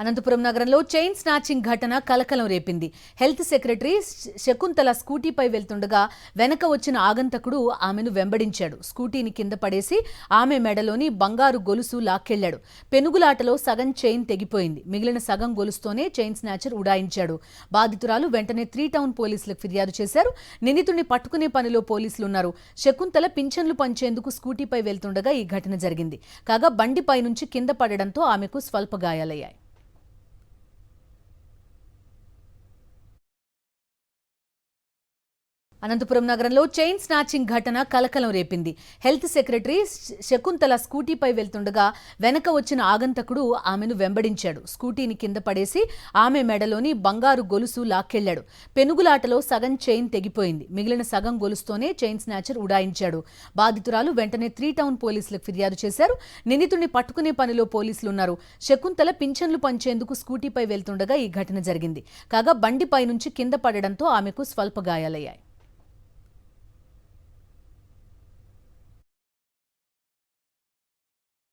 అనంతపురం నగరంలో chain snatching ఘటన కలకలం రేపింది. హెల్త్ సెక్రటరీ శకుంతల స్కూటీపై వెళ్తుండగా వెనక వచ్చిన ఆగంతకుడు ఆమెను వెంబడించాడు. స్కూటీని కింద పడేసి ఆమె మెడలోని బంగారు గొలుసు లాక్కెళ్లాడు. పెనుగులాటలో సగం చైన్ తెగిపోయింది. మిగిలిన సగం గొలుసుతోనే చైన్ స్నాచర్ ఉడాయించాడు. బాధితురాలు వెంటనే 3 టౌన్ పోలీసులకు ఫిర్యాదు చేశారు. నిందితుడిని పట్టుకునే పనిలో పోలీసులున్నారు. శకుంతల పింఛన్లు పంచేందుకు స్కూటీపై వెళ్తుండగా ఈ ఘటన జరిగింది. కాగా బండిపై నుంచి కింద పడడంతో ఆమెకు స్వల్ప గాయాలయ్యాయి. అనంతపురం నగరంలో చైన్ స్నాచింగ్ ఘటన కలకలం రేపింది. హెల్త్ సెక్రటరీ శకుంతల స్కూటీపై వెళ్తుండగా వెనక వచ్చిన ఆగంతకుడు ఆమెను వెంబడించాడు. స్కూటీని కింద పడేసి ఆమె మెడలోని బంగారు గొలుసు లాక్కెళ్లాడు. పెనుగులాటలో సగం చైన్ తెగిపోయింది. మిగిలిన సగం గొలుసుతోనే చైన్ స్నాచర్ ఉడాయించాడు. బాధితురాలు వెంటనే 3 టౌన్ పోలీసులకు ఫిర్యాదు చేశారు. నిందితుడిని పట్టుకునే పనిలో పోలీసులున్నారు. శకుంతల పింఛన్లు పంచేందుకు స్కూటీపై వెళ్తుండగా ఈ ఘటన జరిగింది. కాగా బండిపై నుంచి కింద పడడంతో ఆమెకు స్వల్ప గాయాలయ్యాయి.